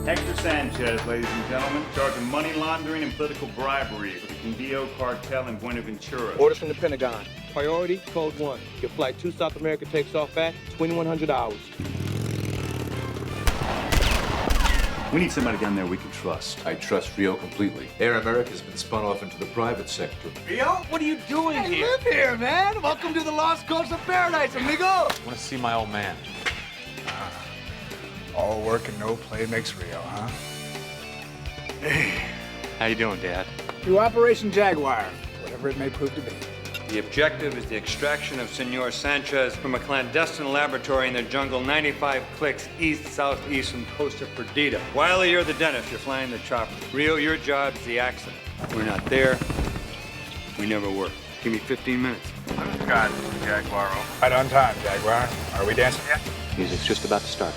Hector Sanchez, ladies and gentlemen, charged with money laundering and political bribery for the Quindío cartel in Buenaventura. Orders from the Pentagon. Priority, code 1. Your flight to South America takes off at 2100 hours. We need somebody down there we can trust. I trust Rio completely. Air America has been spun off into the private sector. Rio, what are you doing here? I live here, man. Welcome to the Lost Coast of Paradise, amigo. I want to see my old man. All work and no play makes Rio, huh? Hey. How you doing, Dad? To Operation Jaguar, whatever it may prove to be. The objective is the extraction of Senor Sanchez from a clandestine laboratory in the jungle 95 clicks east-southeast from Costa Perdida. Wiley, you're the dentist. You're flying the chopper. Rio, your job's the accident. We're not there. We never were. Give me 15 minutes. God, Jaguar. Right on time, Jaguar. Are we dancing yet? Music's just about to start.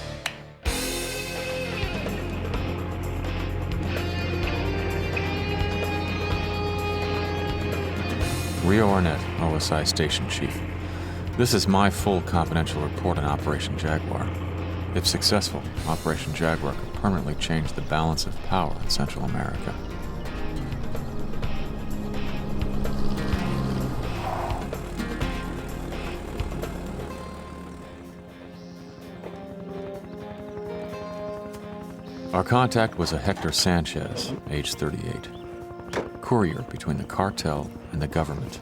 Rio Arnett, OSI Station Chief. This is my full confidential report on Operation Jaguar. If successful, Operation Jaguar could permanently change the balance of power in Central America. Our contact was a Hector Sanchez, age 38. Courier between the cartel and the government.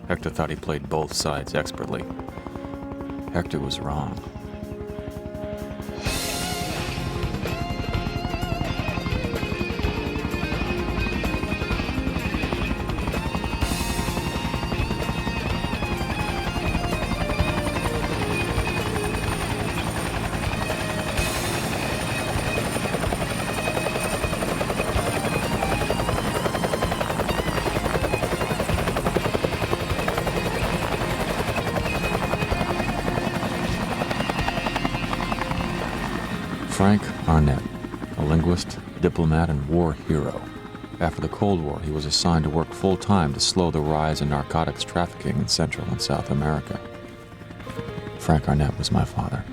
Hector thought he played both sides expertly. Hector was wrong. Frank Arnett, a linguist, diplomat, and war hero. After the Cold War, he was assigned to work full-time to slow the rise in narcotics trafficking in Central and South America. Frank Arnett was my father.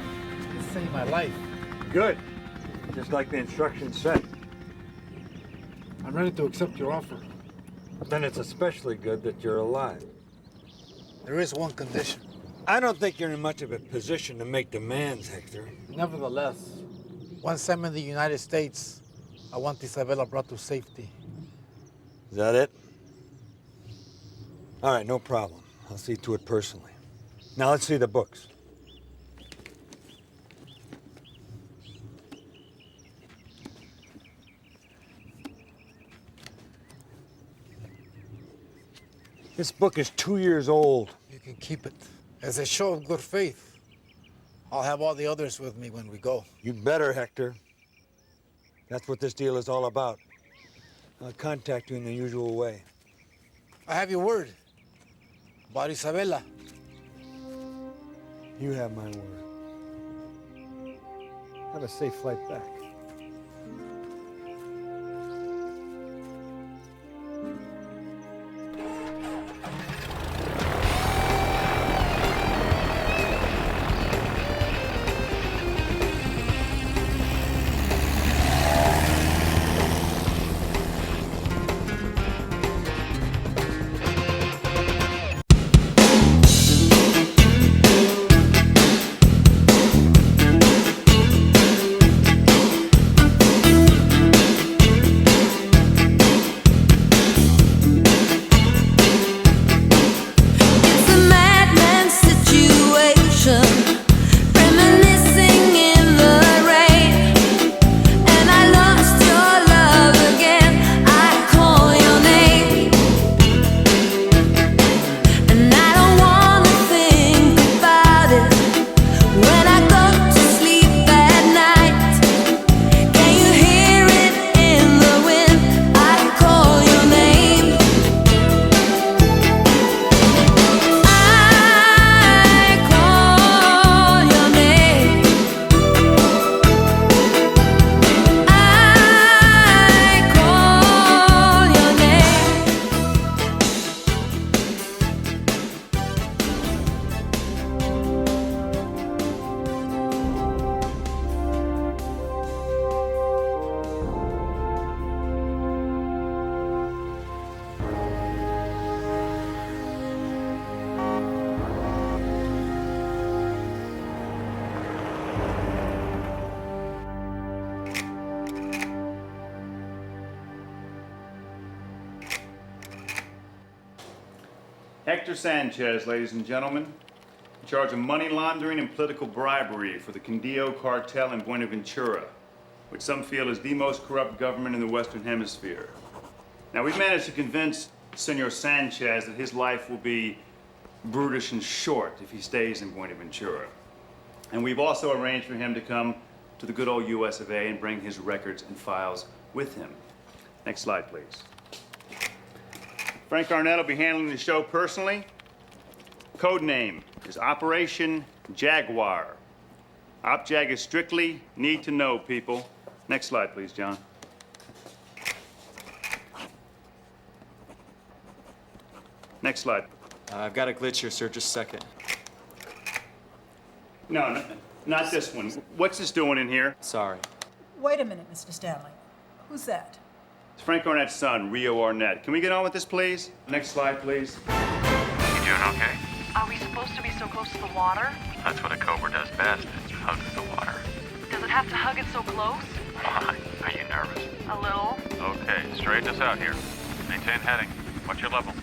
You saved my life. Good. Just like the instructions said. I'm ready to accept your offer. Then it's especially good that you're alive. There is one condition. I don't think you're in much of a position to make demands, Hector. Nevertheless, once I'm in the United States, I want Isabella brought to safety. Is that it? All right, no problem. I'll see to it personally. Now let's see the books. This book is 2 years old. You can keep it as a show of good faith. I'll have all the others with me when we go. You'd better, Hector. That's what this deal is all about. I'll contact you in the usual way. I have your word about Isabella. You have my word. Have a safe flight back. Hector Sanchez, ladies and gentlemen, in charge of money laundering and political bribery for the Quindío cartel in Buenaventura, which some feel is the most corrupt government in the Western Hemisphere. Now, we've managed to convince Senor Sanchez that his life will be brutish and short if he stays in Buenaventura. And we've also arranged for him to come to the good old US of A and bring his records and files with him. Next slide, please. Frank Arnett will be handling the show personally. Code name is Operation Jaguar. OpJag is strictly need to know, people. Next slide, please, John. Next slide. I've got a glitch here, sir. Just a second. No, not this one. What's this doing in here? Sorry. Wait a minute, Mr. Stanley. Who's that? It's Frank Arnett's son, Rio Arnett. Can we get on with this, please? Next slide, please. You doing okay? Are we supposed to be so close to the water? That's what a cobra does best, is hugs the water. Does it have to hug it so close? Why? Are you nervous? A little. Okay, straighten us out here. Maintain heading. What's your level?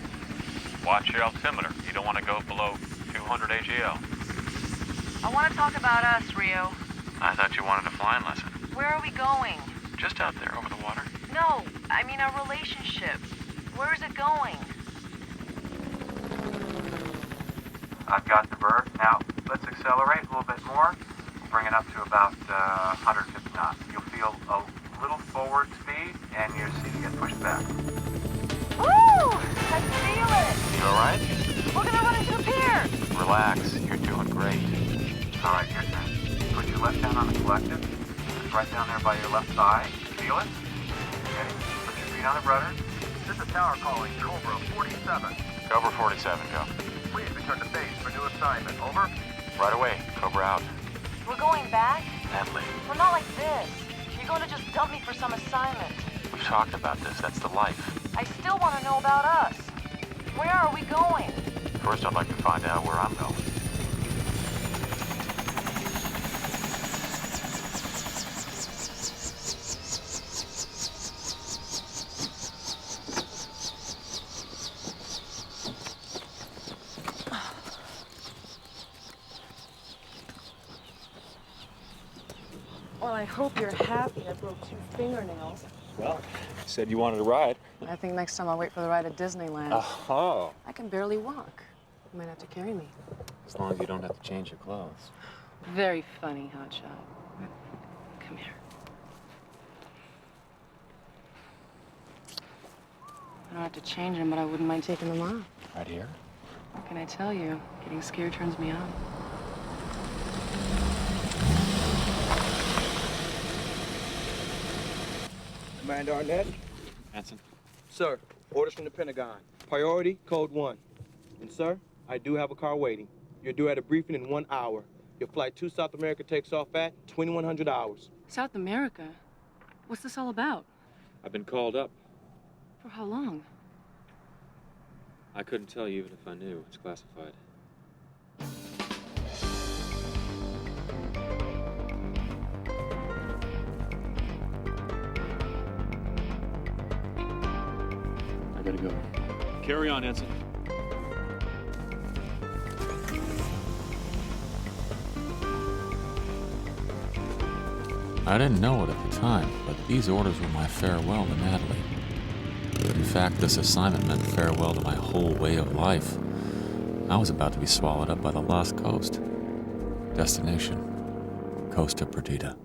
Watch your altimeter. You don't want to go below 200 AGL. I want to talk about us, Rio. I thought you wanted a flying lesson. Where are we going? Just out there over the water. No, I mean our relationship. Where is it going? I've got the bird. Now, let's accelerate a little bit more. We'll bring it up to about 150 knots. You'll feel a little forward speed, and your seat get pushed back. Woo! I feel it! You all right? We're gonna run into a pier! Relax. You're doing great. All right, your turn. Put your left hand on the collective. It's right down there by your left thigh. Feel it? Okay. Put your feet on the rudder. This is tower calling. Cobra 47. Cobra 47, go. Please return to base for new assignment. Over. Right away. Cobra out. We're going back? Natalie, We're not like this. You're going to just dump me for some assignment. we've talked about this. That's the life. I still want to know about us. Where are we going? First, I'd like to find out where I'm going. Well, I hope you're happy I broke 2 fingernails. Well, you said you wanted to ride. I think next time I'll wait for the ride at Disneyland. Oh. I can barely walk. You might have to carry me. As long as you don't have to change your clothes. Very funny, hotshot. Come here. I don't have to change them, but I wouldn't mind taking them off. Right here? What can I tell you? Getting scared turns me on. Commander Arnett? Hanson? Sir, orders from the Pentagon. Priority, code 1. And sir, I do have a car waiting. You're due at a briefing in 1 hour. Your flight to South America takes off at 2100 hours. South America? What's this all about? I've been called up. For how long? I couldn't tell you even if I knew. It's classified. I gotta go. Carry on, Ensign. I didn't know it at the time, but these orders were my farewell to Natalie. In fact, this assignment meant farewell to my whole way of life. I was about to be swallowed up by the Lost Coast. Destination, Costa Perdida.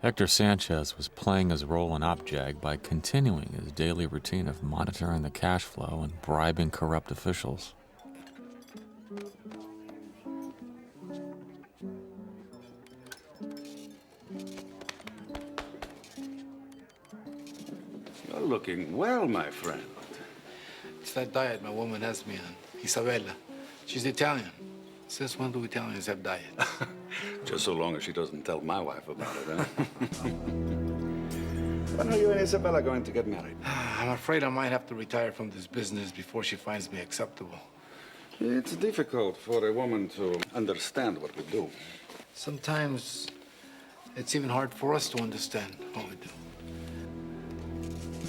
Hector Sanchez was playing his role in OpJag by continuing his daily routine of monitoring the cash flow and bribing corrupt officials. looking well, my friend. It's that diet my woman has me on, Isabella. She's Italian. Since when do Italians have diets? Just so long as she doesn't tell my wife about it, huh? When are you and Isabella going to get married? I'm afraid I might have to retire from this business before she finds me acceptable. It's difficult for a woman to understand what we do. Sometimes it's even hard for us to understand what we do.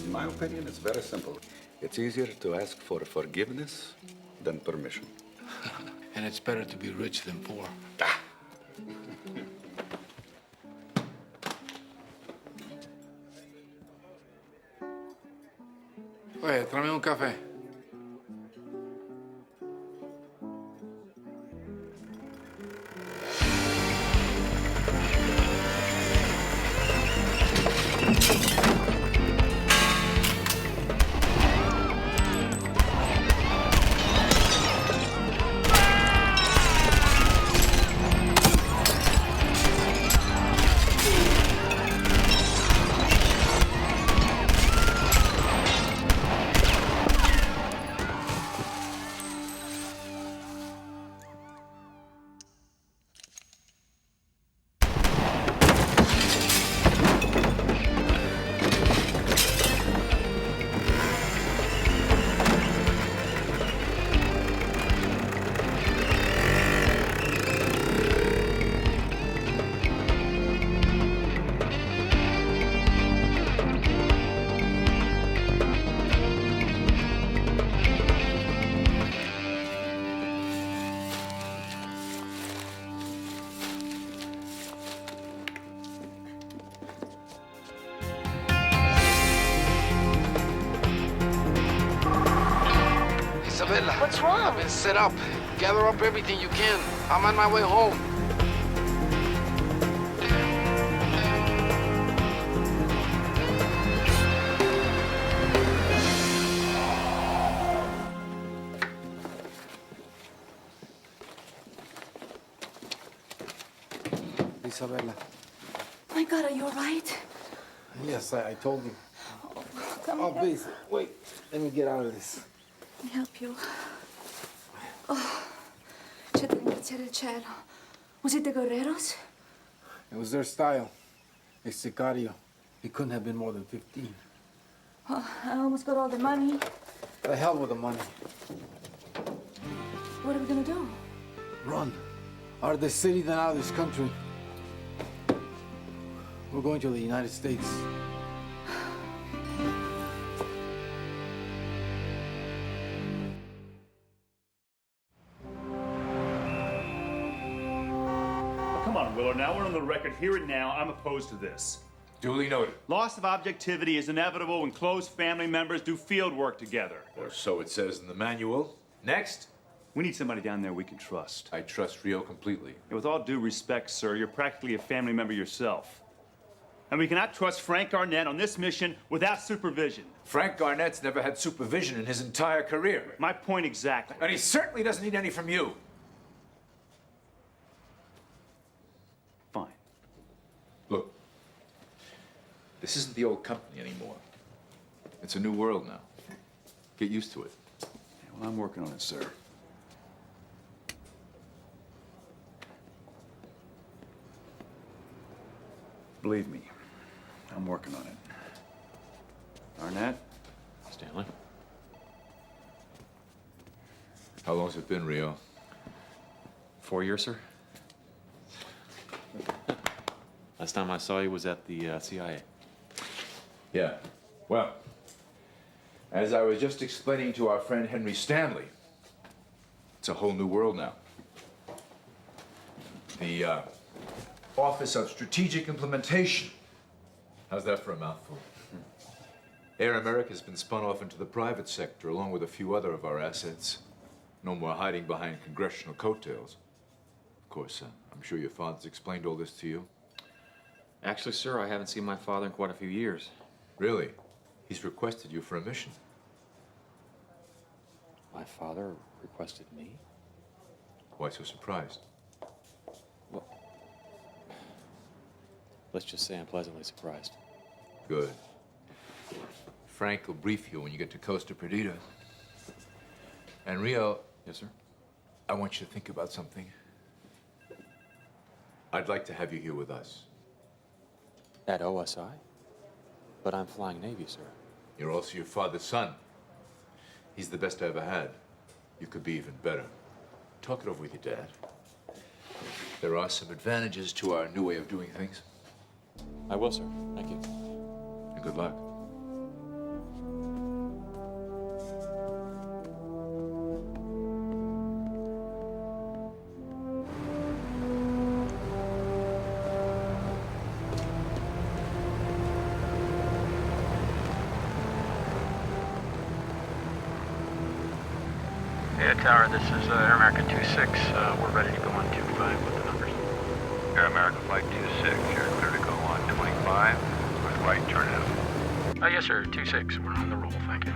In my opinion, it's very simple. It's easier to ask for forgiveness than permission. And it's better to be rich than poor. Oye, tráeme un café. Isabella. What's wrong? I've been set up. Gather up everything you can. I'm on my way home. Isabella. My God, are you all right? Yes, I told him. Come Oh, here. please, wait. Let me get out of this. Let me help you. Oh, c'è da ringraziare il cielo. Was it the guerreros? It was their style. A sicario. He couldn't have been more than 15. Oh, I almost got all the money. The hell with the money. What are we gonna do? Run. Out of this city, then out of this country. We're going to the United States. Come on, Willard. Now we're on the record. Here and now, I'm opposed to this. Duly noted. Loss of objectivity is inevitable when close family members do field work together. Or so it says in the manual. Next. We need somebody down there we can trust. I trust Rio completely. And with all due respect, sir, you're practically a family member yourself. And we cannot trust Frank Garnett on this mission without supervision. Frank Garnett's never had supervision in his entire career. My point exactly. And he certainly doesn't need any from you. Fine. Look, this isn't the old company anymore. It's a new world now. Get used to it. Yeah, well, I'm working on it, sir. Believe me, I'm working on it. Arnett? Stanley? How long's it been, Rio? 4 years, sir. Last time I saw you was at the CIA. Yeah. Well, as I was just explaining to our friend Henry Stanley, it's a whole new world now. The Office of Strategic Implementation. How's that for a mouthful? Air America has been spun off into the private sector along with a few other of our assets. No more hiding behind congressional coattails. Of course, I'm sure your father's explained all this to you. Actually, sir, I haven't seen my father in quite a few years. Really? He's requested you for a mission. My father requested me? Why so surprised? Well, let's just say I'm pleasantly surprised. Good. Frank will brief you when you get to Costa Perdita. And Rio... Yes, sir? I want you to think about something. I'd like to have you here with us. At OSI? But I'm flying Navy, sir. You're also your father's son. He's the best I ever had. You could be even better. Talk it over with your dad. There are some advantages to our new way of doing things. I will, sir. Thank you. And good luck. Yeah, Tower, this is Air America 26. We're ready to go on 25 with the numbers. Air America Flight 26, you're clear to go on 25 with right turn out. Yes, sir, 26. We're on the roll, thank you.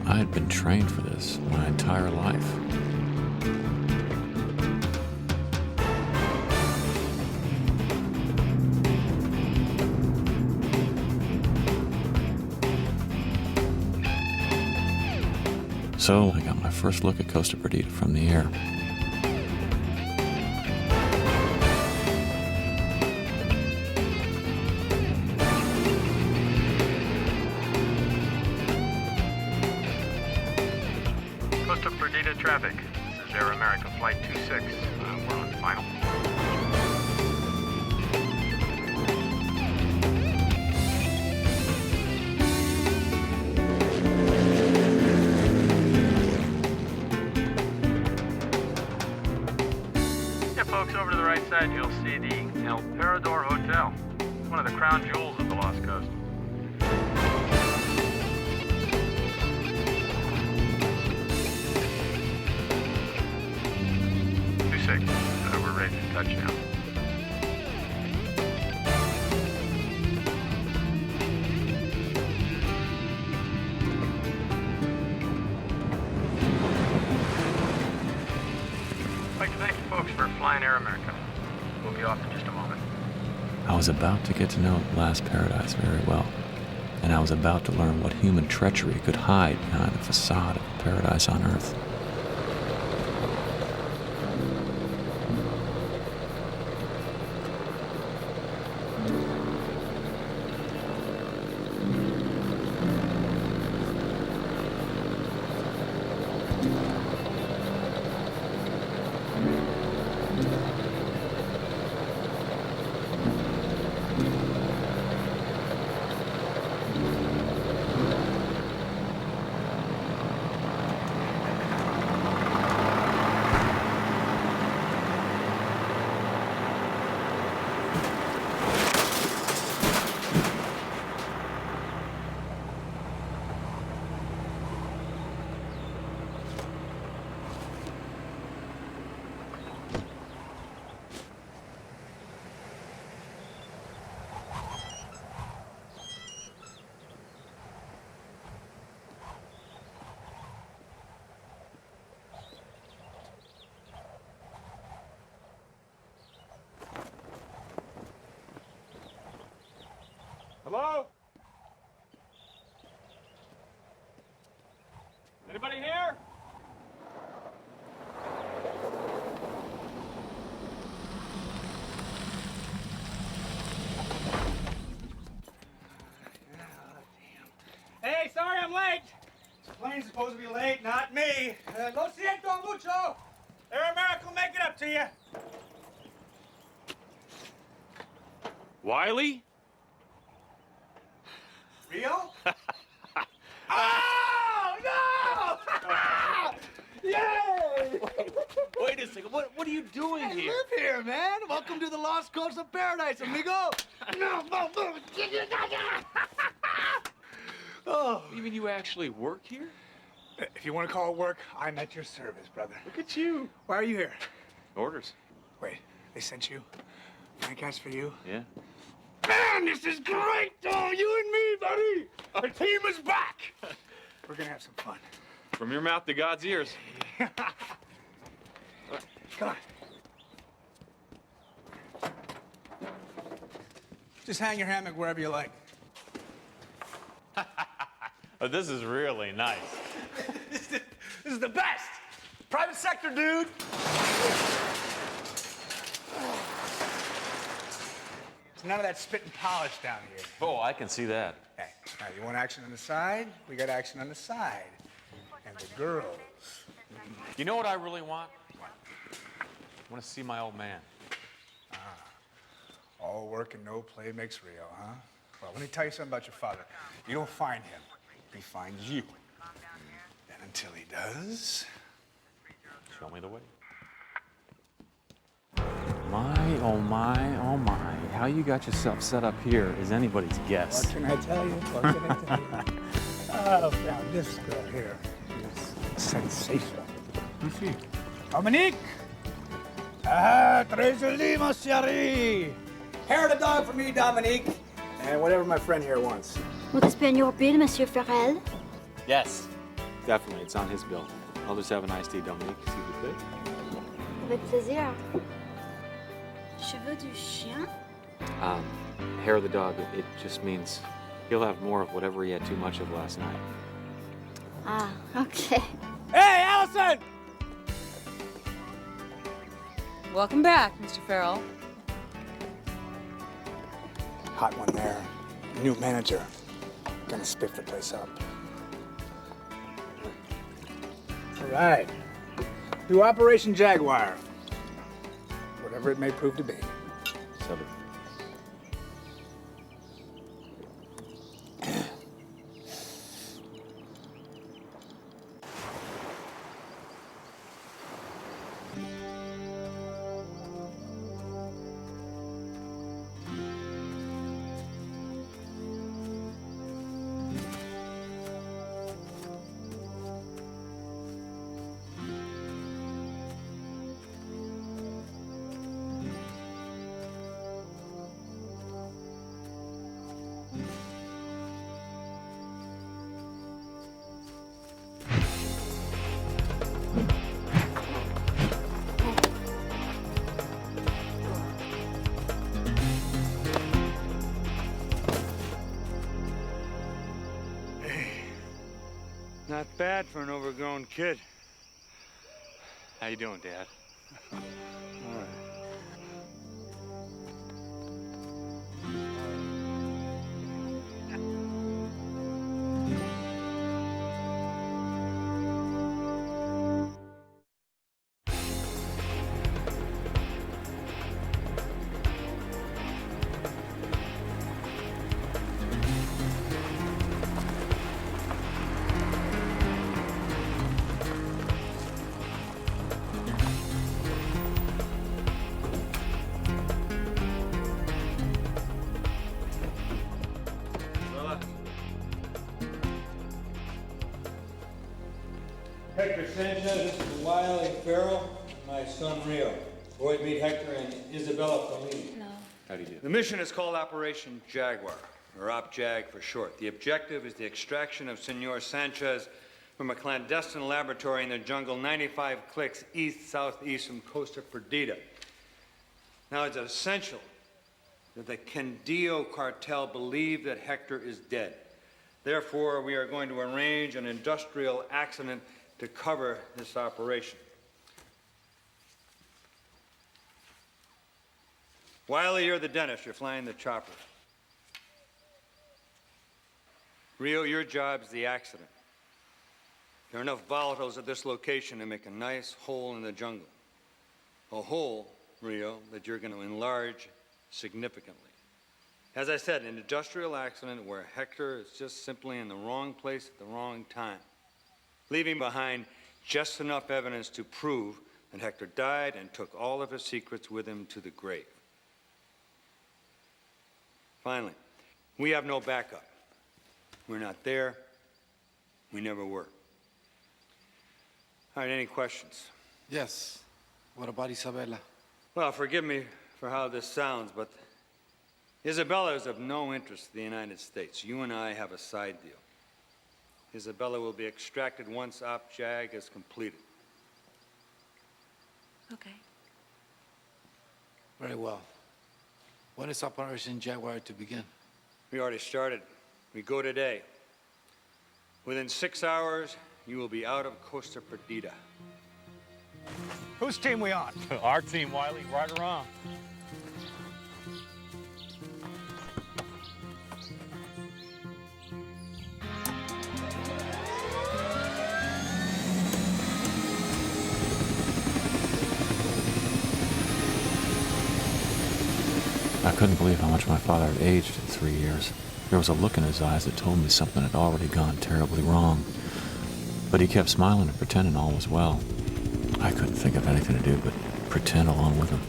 I had been trained for this my entire life. So I got my first look at Costa Perdita from the air. Costa Perdita traffic. This is Air America Flight 26. We're on final. Yeah, folks, over to the right side, you'll see the El Parador Hotel. One of the crown jewels of the Lost Coast. We're ready to touch now. I'd like to thank you folks for flying Air America. We'll be off in just a moment. I was about to get to know Last Paradise very well, and I was about to learn what human treachery could hide behind the facade of a paradise on Earth. Hello? Anybody here? Hey, sorry I'm late. This plane's supposed to be late, not me. Lo siento mucho. Air America will make it up to you. Wiley? Rio? Oh, no! Yay! Wait a second. What are you doing I here? live here, man. Welcome to the Lost Coast of Paradise, amigo. No, no, no. Oh. You mean you actually work here? If you want to call it work, I'm at your service, brother. Look at you. Why are you here? Orders. Wait, they sent you? Frank asked for you? Yeah. Man, this is great, Tom. You and me, buddy. Our team is back. We're gonna have some fun. From your mouth to God's ears. Come on. Just hang your hammock wherever you like. Oh, this is really nice. This is the best. Private sector, dude. There's none of that spit and polish down here. Oh, I can see that. Hey, now you want action on the side? We got action on the side. And the girls. You know what I really want? I want to see my old man. All work and no play makes real, huh? Well, let me tell you something about your father. You don't find him. He finds you. And until he does... Show me the way. My, oh my, oh my. How you got yourself set up here is anybody's guess. What can I tell you? What can I tell you? Oh, now this girl here is sensational. Who's she? Dominique! Ah, Trésor, mon chéri! Hair of the dog for me, Dominique. And whatever my friend here wants. Would this be on your bill, Monsieur Farrell? Yes, definitely. It's on his bill. I'll just have an iced tea, Dominique, si vous plaît. Avec plaisir. Cheveux du chien? Hair of the dog, it just means he'll have more of whatever he had too much of last night. Ah, okay. Hey, Allison! Welcome back, Mr. Farrell. Hot one there. New manager. Gonna spiff the place up. All right. Do Operation Jaguar. Whatever it may prove to be. Seven. Not bad for an overgrown kid. How you doing, Dad? All right. Hector Sanchez, this is Wiley Farrell, and my son Rio. Boyd, meet Hector and Isabella Fellini. Hello. How do you do? The mission is called Operation Jaguar, or OpJag for short. The objective is the extraction of Senor Sanchez from a clandestine laboratory in the jungle 95 clicks east-southeast from Costa Perdida. Now, it's essential that the Quindío cartel believe that Hector is dead. Therefore, we are going to arrange an industrial accident to cover this operation. Wiley, you're the dentist. You're flying the chopper. Rio, your job's the accident. There are enough volatiles at this location to make a nice hole in the jungle. A hole, Rio, that you're going to enlarge significantly. As I said, an industrial accident where Hector is just simply in the wrong place at the wrong time, leaving behind just enough evidence to prove that Hector died and took all of his secrets with him to the grave. Finally, we have no backup. We're not there. We never were. All right, any questions? Yes. What about Isabella? Well, forgive me for how this sounds, but Isabella is of no interest to the United States. You and I have a side deal. Isabella will be extracted once OpJag is completed. Okay. Very well. When is Operation Jaguar to begin? We already started. We go today. Within 6 hours, you will be out of Costa Perdida. Whose team we on? Our team, Wiley, right or wrong. I couldn't believe how much my father had aged in 3 years. There was a look in his eyes that told me something had already gone terribly wrong. But he kept smiling and pretending all was well. I couldn't think of anything to do but pretend along with him.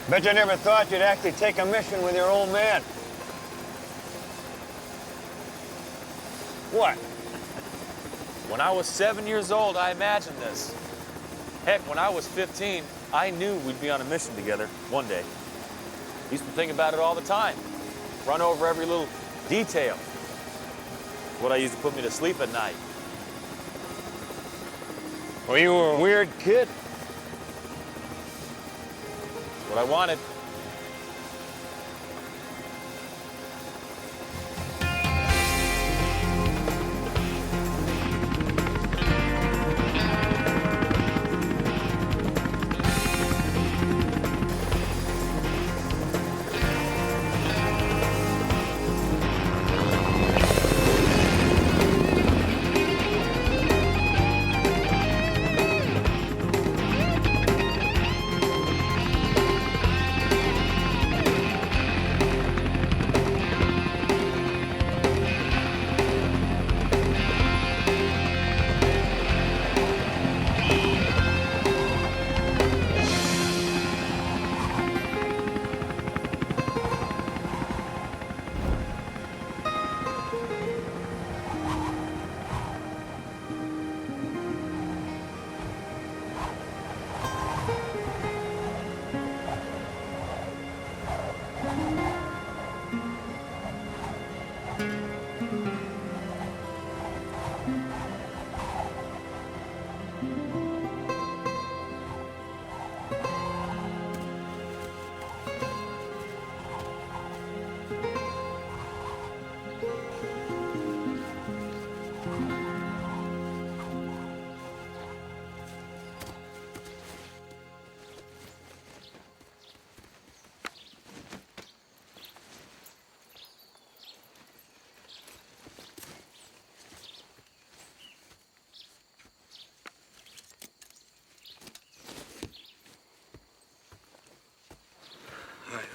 Bet you never thought you'd actually take a mission with your old man. What? When I was 7 years old, I imagined this. Heck, when I was 15, I knew we'd be on a mission together one day. Used to think about it all the time. Run over every little detail. What I used to put me to sleep at night. Well, you were a weird kid. What I wanted.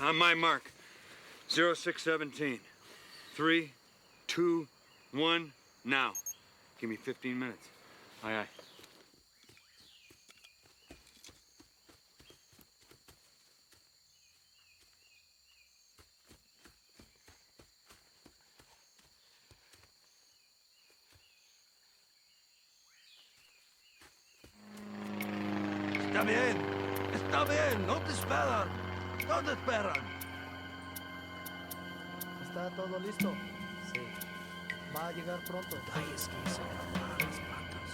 On my mark, 0617. 3, 2, 1, now. Give me 15 minutes. Aye, aye. Está bien, no te esperan. ¿Dónde esperan? ¿Está todo listo? Sí. Va a llegar pronto. Detalles que se agarran las patas.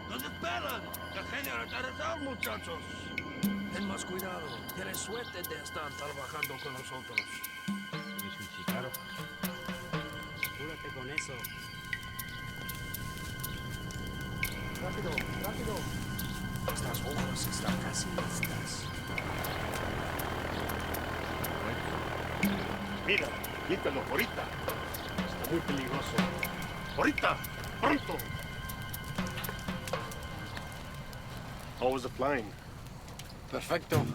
¿Dónde esperan? Dejen de aterrizar, muchachos. Ten más cuidado. Tienes suerte de estar trabajando con nosotros. ¿Es un chicaro? Apúrate con eso. Rápido, rápido. Estas hojas están casi listas. Mira, límpialo ahorita. Está muy peligroso. Ahorita, pronto. How was the flying? Perfecto.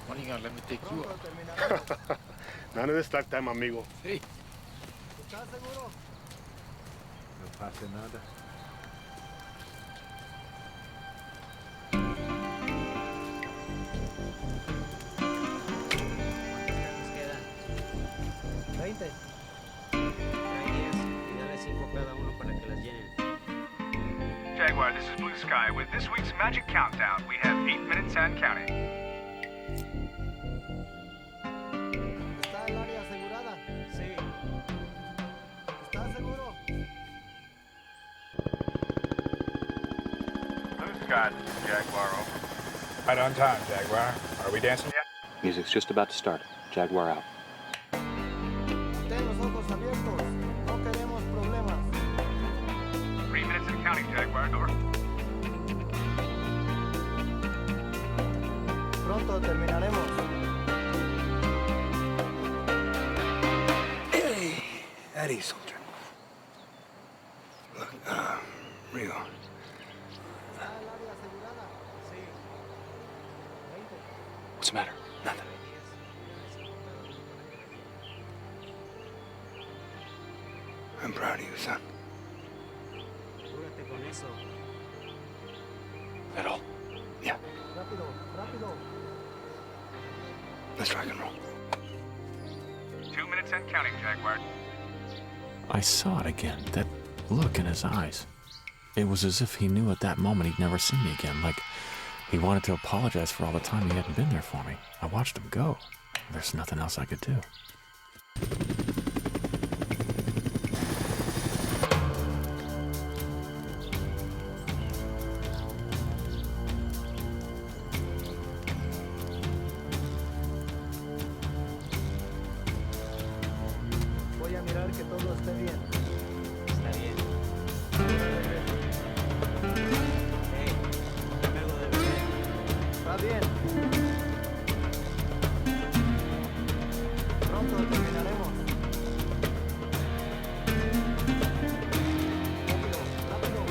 When are you gonna let me take you up? None of this lifetime, amigo. Hey. ¿Estás seguro? No pasa nada. Jaguar, this is Blue Sky. With this week's Magic Countdown, we have 8 minutes and counting. ¿Está el área asegurada? Sí. ¿Está seguro? Blue Sky, this is Jaguar, over. Right on time, Jaguar. Are we dancing? Music's just about to start. Jaguar out. Ten los ojos abiertos. No queremos problemas. 3 minutes and counting, Jaguar, over. Pronto terminaremos. Hey, Eddie, soldier. Look, Rio. What's the matter? Nothing. I'm proud of you, son. That all? Yeah. Rápido, rápido. Let's rock and roll. 2 minutes and counting, Jaguar. I saw it again, that look in his eyes. It was as if he knew at that moment he'd never seen me again, like he wanted to apologize for all the time he hadn't been there for me. I watched him go. There's nothing else I could do. Voy a mirar que todo esté bien. Está bien. Hey, dame algo de beber. Está bien. Pronto terminaremos. Rápido, rápido.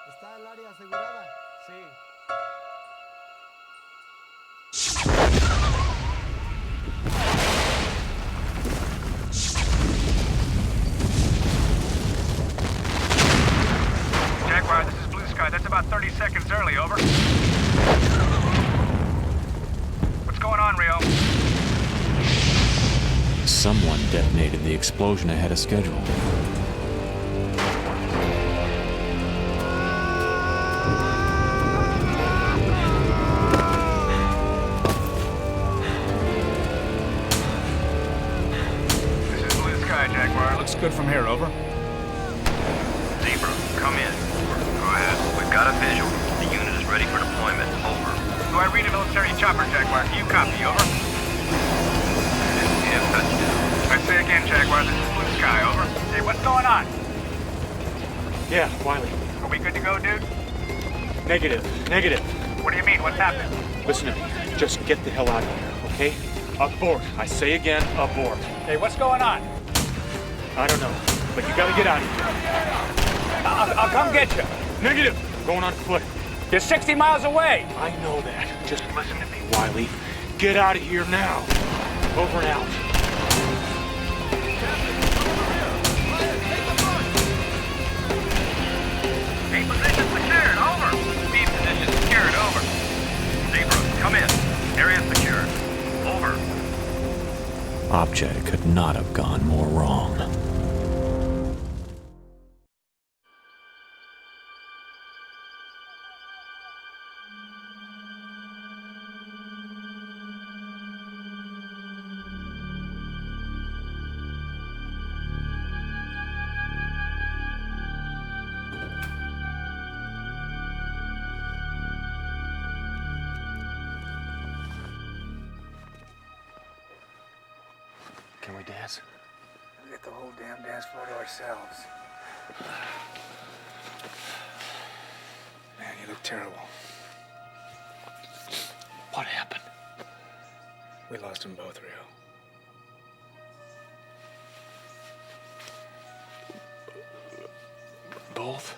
¿Está el área asegurada? Sí. Jaguar, this is Blue Sky. That's about 30 seconds early, over. What's going on, Rio? Someone detonated the explosion ahead of schedule. This is Blue Sky, Jaguar. Looks good from here, over. Zebra, come in. Go ahead. We've got a visual. The unit is ready for deployment. Over. Do I read a military chopper, Jaguar? Do you copy? Over. Yeah, touchdown. I say again, Jaguar, this is Blue Sky. Over. Hey, what's going on? Yeah, Wiley. Are we good to go, dude? Negative. Negative. What do you mean? What's happening? Listen to me. Just get the hell out of here, okay? Abort. I say again, abort. Hey, what's going on? I don't know, but you gotta get out of here. I'll come get you. Negative. Going on foot. You're 60 miles away. I know that. Just listen to me, Wiley. Get out of here now. Over and out. Main position secured. Over. B position secured. Over. Zebra, come in. Area secured. Over. Object could not have gone more wrong. Can we dance? We get the whole damn dance floor to ourselves. Man, you look terrible. What happened? We lost them both, Rio. Both?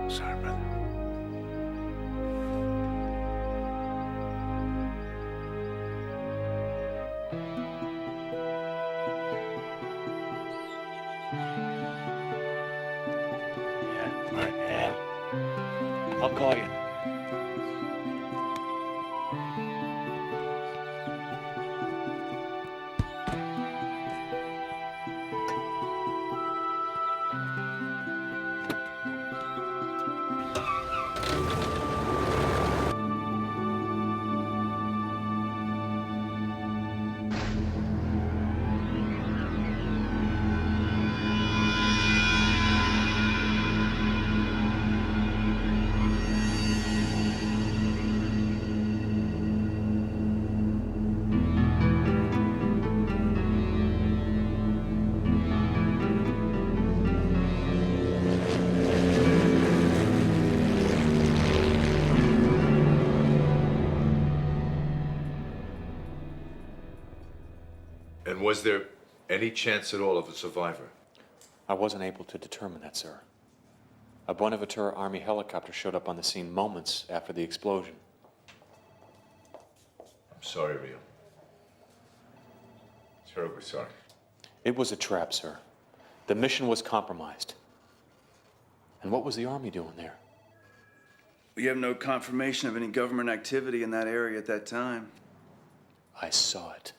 Sorry, brother. I'll call you. And was there any chance at all of a survivor? I wasn't able to determine that, sir. A Buenaventura Army helicopter showed up on the scene moments after the explosion. I'm sorry, Rio. Terribly sorry. It was a trap, sir. The mission was compromised. And what was the Army doing there? We have no confirmation of any government activity in that area at that time. I saw it.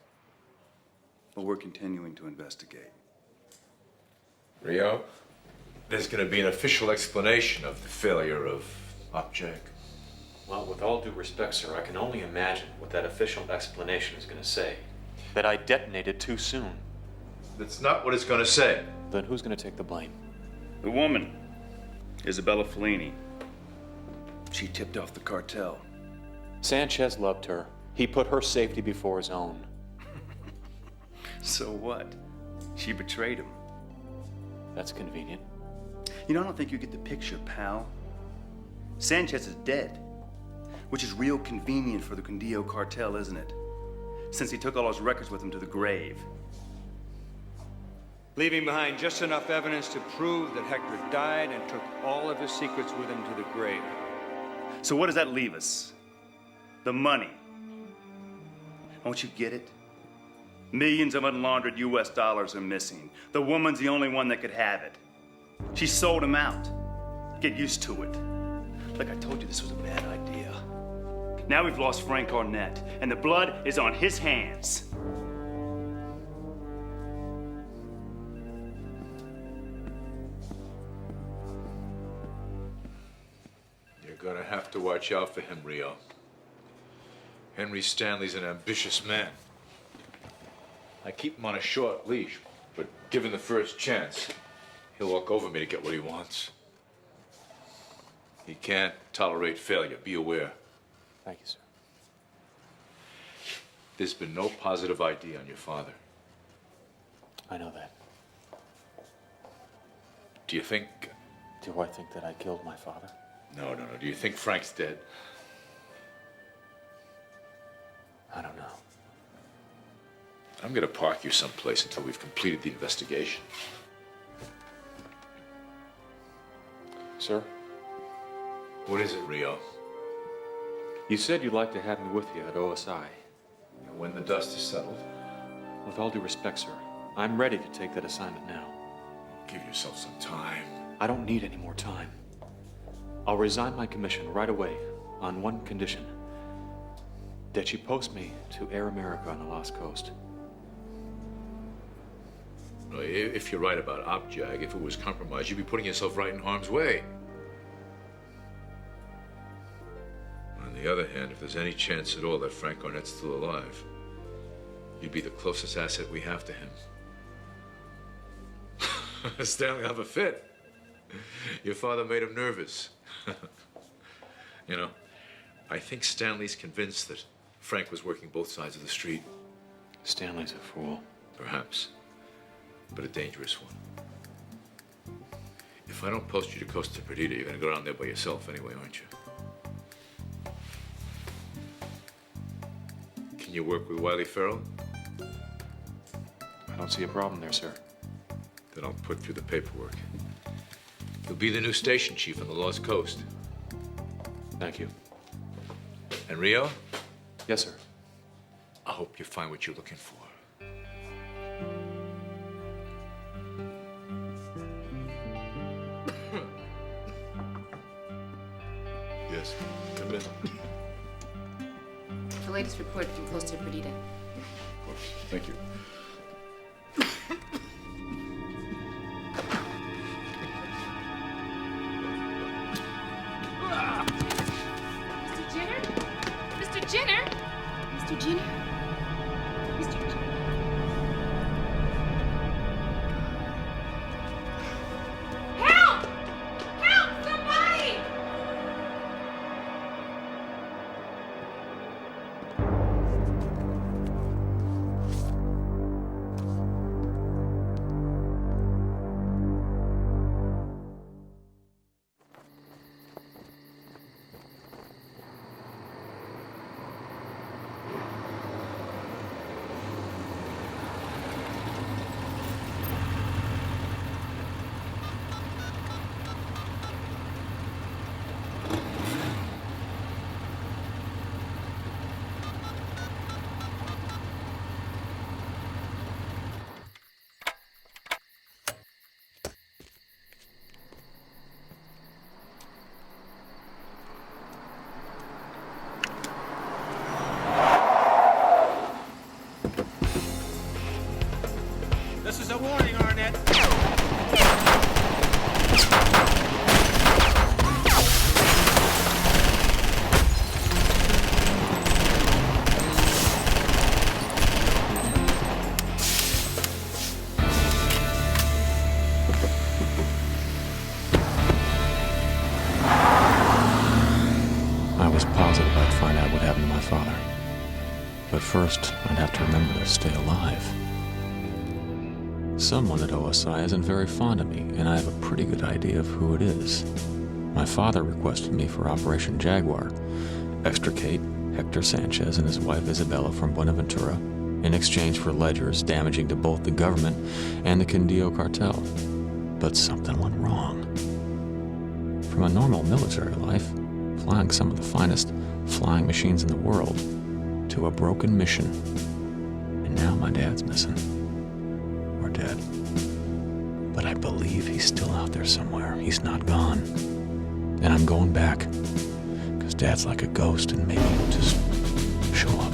But we're continuing to investigate. Rio, there's going to be an official explanation of the failure of Object. Well, with all due respect, sir, I can only imagine what that official explanation is going to say. That I detonated too soon. That's not what it's going to say. Then who's going to take the blame? The woman, Isabella Fellini. She tipped off the cartel. Sanchez loved her. He put her safety before his own. So what? She betrayed him. That's convenient. You know, I don't think you get the picture, pal. Sanchez is dead, which is real convenient for the Condillo cartel, isn't it? Since he took all his records with him to the grave. Leaving behind just enough evidence to prove that Hector died and took all of his secrets with him to the grave. So what does that leave us? The money. Don't you get it? Millions of unlaundered US dollars are missing. The woman's the only one that could have it. She sold him out. Get used to it. Like I told you, this was a bad idea. Now we've lost Frank Arnett, and the blood is on his hands. You're going to have to watch out for him, Rio. Henry Stanley's an ambitious man. I keep him on a short leash, but given the first chance, he'll walk over me to get what he wants. He can't tolerate failure. Be aware. Thank you, sir. There's been no positive ID on your father. I know that. Do you think... Do I think that I killed my father? No. Do you think Frank's dead? I don't know. I'm going to park you someplace until we've completed the investigation. Sir? What is it, Rio? You said you'd like to have me with you at OSI. When the dust is settled. With all due respect, sir, I'm ready to take that assignment now. Give yourself some time. I don't need any more time. I'll resign my commission right away on one condition. That you post me to Air America on the Lost Coast. If you're right about OpJag, if it was compromised, you'd be putting yourself right in harm's way. On the other hand, if there's any chance at all that Frank Arnett's still alive, you'd be the closest asset we have to him. Stanley, have a fit. Your father made him nervous. You know, I think Stanley's convinced that Frank was working both sides of the street. Stanley's a fool. Perhaps, but a dangerous one. If I don't post you to Costa Perdita, you're going to go down there by yourself anyway, aren't you? Can you work with Wiley Farrell? I don't see a problem there, sir. Then I'll put through the paperwork. You'll be the new station chief on the Lost Coast. Thank you. And Rio? Yes, sir. I hope you find what you're looking for. latest report from Costa Perdida. Of course. Thank you. Mr. Jenner? Mr. Jenner? Mr. Jenner? Mr. Jenner? Help! Help! Somebody! This is a warning, Arnett. I was positive I'd find out what happened to my father. But first, I'd have to remember to stay alive. Someone at OSI isn't very fond of me, and I have a pretty good idea of who it is. My father requested me for Operation Jaguar, extricate Hector Sanchez and his wife Isabella from Buenaventura in exchange for ledgers damaging to both the government and the Quindío cartel. But something went wrong. From a normal military life, flying some of the finest flying machines in the world, to a broken mission. And now my dad's missing. Or dead. But I believe he's still out there somewhere. He's not gone. And I'm going back. Because Dad's like a ghost and maybe he'll just show up.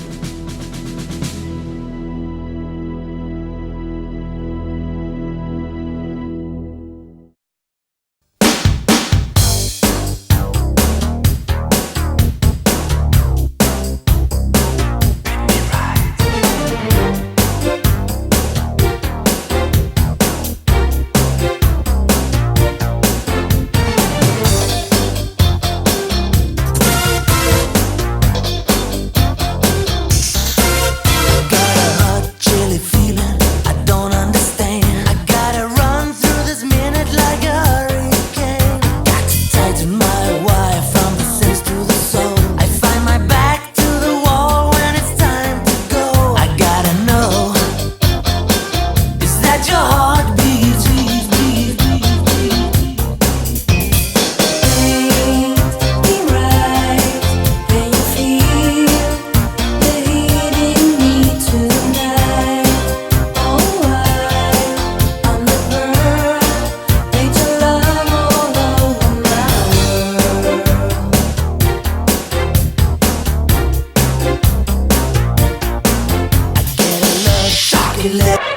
Let